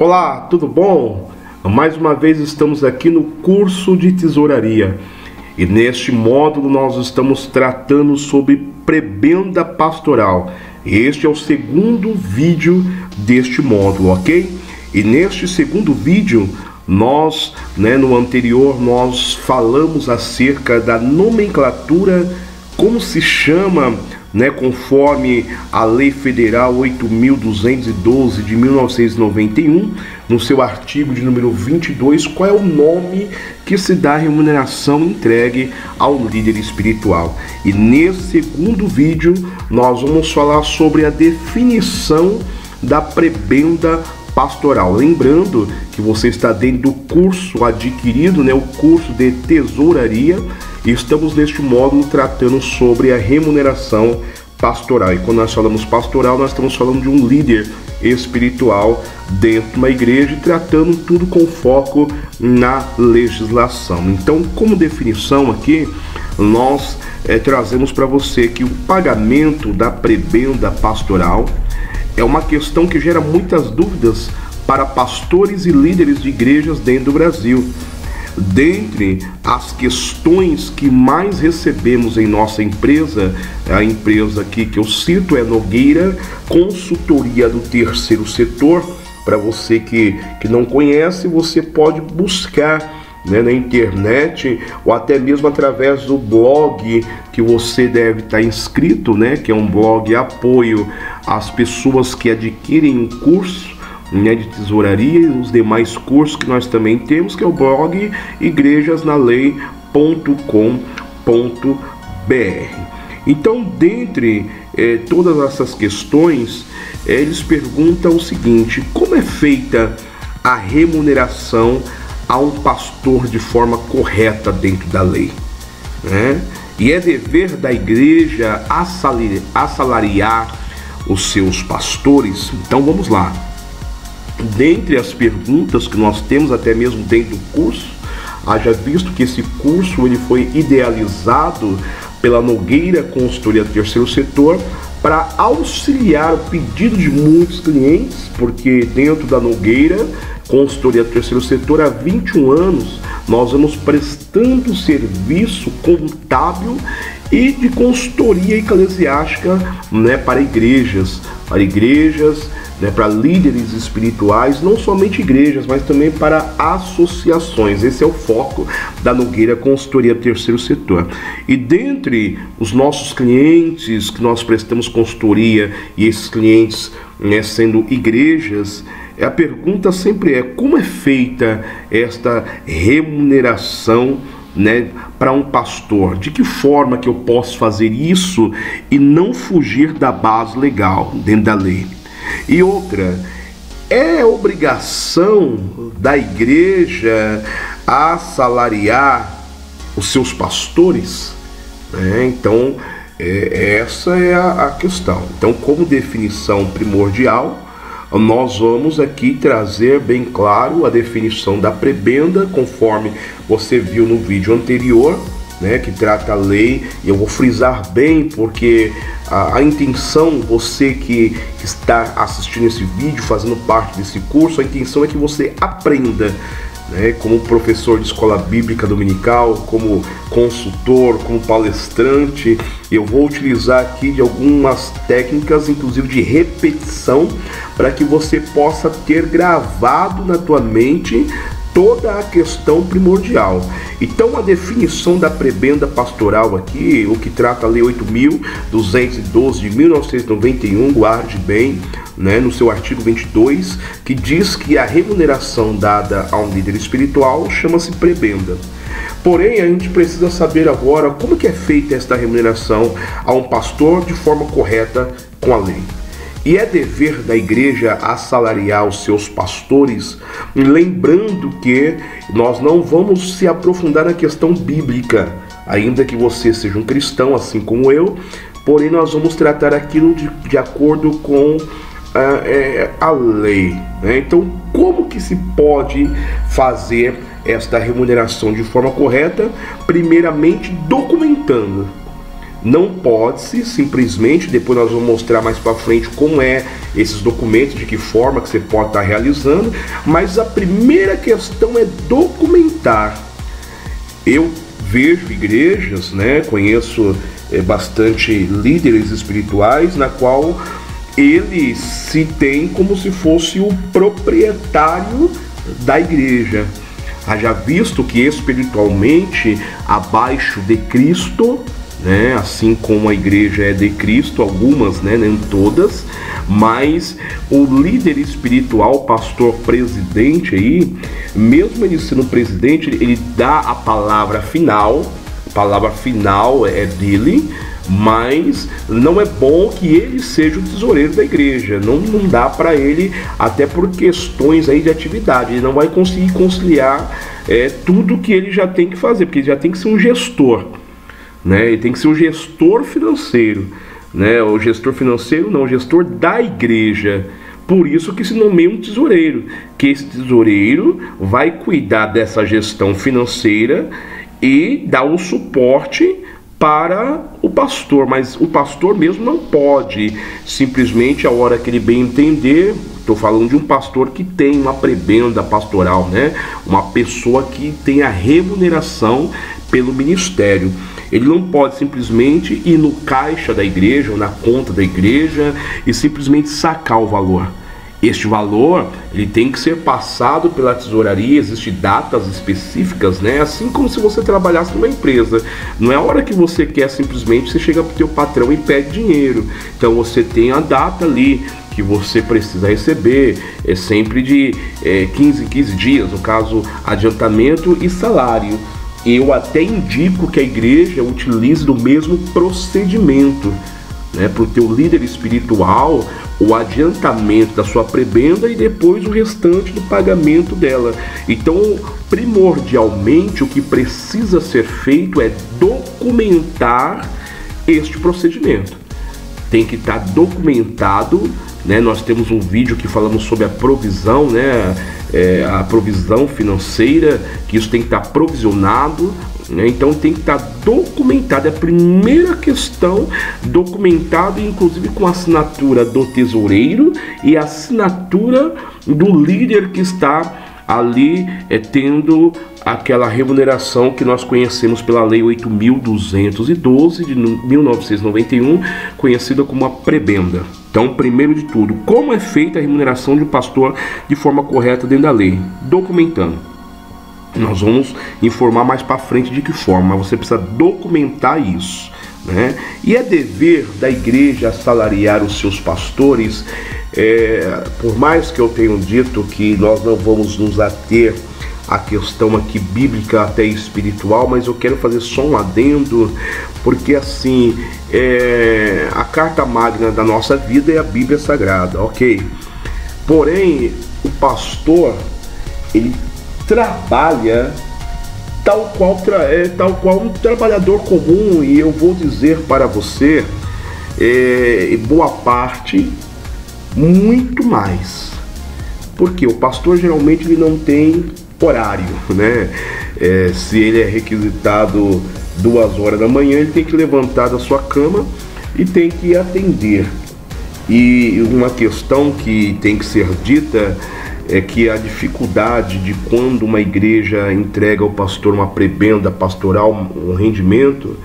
Olá, tudo bom? Mais uma vez estamos aqui no curso de tesouraria e neste módulo nós estamos tratando sobre prebenda pastoral. Este é o segundo vídeo deste módulo, ok? E neste segundo vídeo no anterior nós falamos acerca da nomenclatura, como se chama, conforme a Lei Federal 8.212 de 1991, no seu artigo de número 22, qual é o nome que se dá à remuneração entregue ao líder espiritual. E nesse segundo vídeo nós vamos falar sobre a definição da prebenda pastoral. Lembrando que você está dentro do curso adquirido, o curso de tesouraria, e estamos neste módulo tratando sobre a remuneração pastoral. E quando nós falamos pastoral, nós estamos falando de um líder espiritual dentro de uma igreja, tratando tudo com foco na legislação. Então, como definição aqui, nós trazemos para você que o pagamento da prebenda pastoral é uma questão que gera muitas dúvidas para pastores e líderes de igrejas dentro do Brasil. Dentre as questões que mais recebemos em nossa empresa, a empresa aqui que eu cito é Nogueira Consultoria do Terceiro Setor. Para você que não conhece, você pode buscar na internet ou até mesmo através do blog que você deve estar inscrito, que é um blog apoio às pessoas que adquirem um curso de tesouraria e os demais cursos que nós também temos, que é o blog igrejasnalei.com.br. Então, dentre todas essas questões, eles perguntam o seguinte: como é feita a remuneração a um pastor de forma correta dentro da lei? E é dever da igreja assalariar os seus pastores? Então vamos lá. Dentre as perguntas que nós temos, até mesmo dentro do curso, haja visto que esse curso ele foi idealizado pela Nogueira Consultoria do Terceiro Setor para auxiliar o pedido de muitos clientes, porque dentro da Nogueira Consultoria do Terceiro Setor, há 21 anos, nós vamos prestando serviço contábil e de consultoria eclesiástica para igrejas, para líderes espirituais, não somente igrejas, mas também para associações. Esse é o foco da Nogueira Consultoria Terceiro Setor. E dentre os nossos clientes que nós prestamos consultoria, e esses clientes sendo igrejas, a pergunta sempre é: como é feita esta remuneração para um pastor? De que forma que eu posso fazer isso e não fugir da base legal dentro da lei? E outra, é obrigação da igreja assalariar os seus pastores? Então, essa é a questão. Então, como definição primordial, nós vamos aqui trazer bem claro a definição da prebenda, conforme você viu no vídeo anterior, que trata a lei. E eu vou frisar bem, porque a intenção, você que está assistindo esse vídeo, fazendo parte desse curso, a intenção é que você aprenda, como professor de escola bíblica dominical, como consultor, como palestrante. Eu vou utilizar aqui de algumas técnicas, inclusive de repetição, para que você possa ter gravado na tua mente toda a questão primordial. Então, a definição da prebenda pastoral aqui, o que trata a Lei 8.212 de 1991, guarde bem, no seu artigo 22, que diz que a remuneração dada a um líder espiritual chama-se prebenda. Porém, a gente precisa saber agora como que é feita esta remuneração a um pastor de forma correta com a lei. E é dever da igreja assalariar os seus pastores, lembrando que nós não vamos se aprofundar na questão bíblica, ainda que você seja um cristão, assim como eu, porém nós vamos tratar aquilo de acordo com a lei. Então, como que se pode fazer esta remuneração de forma correta? Primeiramente, documentando. Não pode-se simplesmente, depois nós vamos mostrar mais para frente como é esses documentos, de que forma que você pode estar realizando, mas a primeira questão é documentar. Eu vejo igrejas, né, conheço bastante líderes espirituais, na qual ele se tem como se fosse o proprietário da igreja. Haja visto que espiritualmente abaixo de Cristo, né, assim como a igreja é de Cristo, algumas, né, nem todas, mas o líder espiritual, pastor, presidente aí, mesmo ele sendo presidente, ele dá a palavra final é dele, mas não é bom que ele seja o tesoureiro da igreja, não dá para ele, até por questões aí de atividade, ele não vai conseguir conciliar tudo que ele já tem que fazer, porque ele já tem que ser um gestor, né? Ele tem que ser um gestor financeiro, né? O gestor financeiro não, o gestor da igreja. Por isso que se nomeia um tesoureiro, que esse tesoureiro vai cuidar dessa gestão financeira e dar o suporte para o pastor, mas o pastor mesmo não pode simplesmente, a hora que ele bem entender, estou falando de um pastor que tem uma prebenda pastoral, né? Uma pessoa que tem a remuneração pelo ministério. Ele não pode simplesmente ir no caixa da igreja ou na conta da igreja e simplesmente sacar o valor. Este valor, ele tem que ser passado pela tesouraria, existem datas específicas, né? Assim como se você trabalhasse numa empresa. Não é a hora que você quer simplesmente, você chega para o teu patrão e pede dinheiro. Então você tem a data ali que você precisa receber, é sempre de 15 em 15 dias, no caso, adiantamento e salário. Eu até indico que a igreja utilize do mesmo procedimento, né, para o teu líder espiritual, o adiantamento da sua prebenda e depois o restante do pagamento dela. Então, primordialmente, o que precisa ser feito é documentar este procedimento. Tem que estar documentado, né? Nós temos um vídeo que falamos sobre a provisão, né? A provisão financeira, que isso tem que estar provisionado, né? Então tem que estar documentado, é a primeira questão, documentado, inclusive com a assinatura do tesoureiro e a assinatura do líder que está ali tendo aquela remuneração que nós conhecemos pela Lei 8.212 de 1991, conhecida como a prebenda. Então, primeiro de tudo, como é feita a remuneração de um pastor de forma correta dentro da lei? Documentando. Nós vamos informar mais para frente de que forma, mas você precisa documentar isso, né? E é dever da igreja assalariar os seus pastores. Por mais que eu tenha dito que nós não vamos nos ater à questão aqui bíblica até espiritual, mas eu quero fazer só um adendo, porque assim, a carta magna da nossa vida é a Bíblia Sagrada, ok? Porém, o pastor, ele trabalha tal qual um trabalhador comum, e eu vou dizer para você, boa parte, muito mais, porque o pastor geralmente ele não tem horário, né? Se ele é requisitado 2 horas da manhã, ele tem que levantar da sua cama e tem que atender. E uma questão que tem que ser dita é que a dificuldade de quando uma igreja entrega ao pastor uma prebenda pastoral, um rendimento,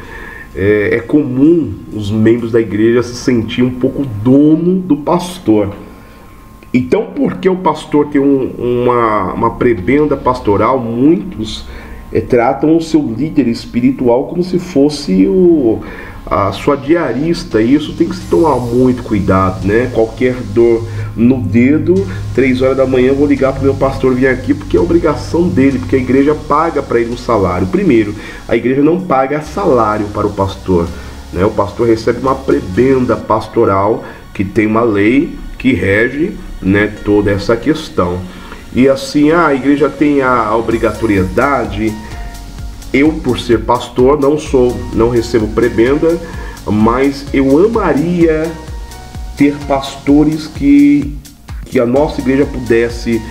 é comum os membros da igreja se sentir um pouco dono do pastor. Então, porque o pastor tem uma prebenda pastoral, muitos tratam o seu líder espiritual como se fosse a sua diarista, e isso tem que se tomar muito cuidado, né? Qualquer dor no dedo, 3 horas da manhã, eu vou ligar para o meu pastor vir aqui, porque é obrigação dele, porque a igreja paga para ele um salário. Primeiro, a igreja não paga salário para o pastor, né? O pastor recebe uma prebenda pastoral, que tem uma lei que rege, né, toda essa questão. E assim, a igreja tem a obrigatoriedade. Eu, por ser pastor, não recebo prebenda, mas eu amaria ter pastores que a nossa igreja pudesse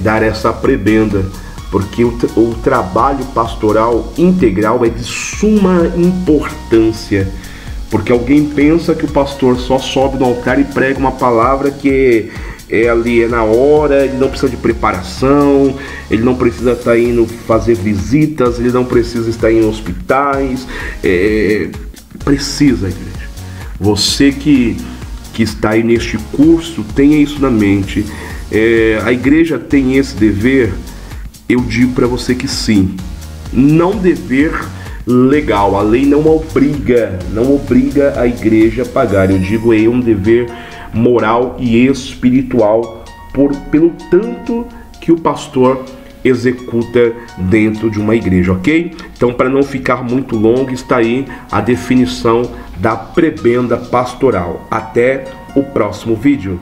dar essa prebenda, porque o trabalho pastoral integral é de suma importância. Porque alguém pensa que o pastor só sobe no altar e prega uma palavra que ali é na hora, ele não precisa de preparação, ele não precisa estar indo fazer visitas, ele não precisa estar em hospitais. Precisa, igreja. Você que está aí neste curso, tenha isso na mente. A igreja tem esse dever. Eu digo para você que sim. Não dever legal, a lei não obriga a igreja a pagar. Eu digo, é um dever moral e espiritual pelo tanto que o pastor executa dentro de uma igreja, ok? Então, para não ficar muito longo, está aí a definição da prebenda pastoral. Até o próximo vídeo.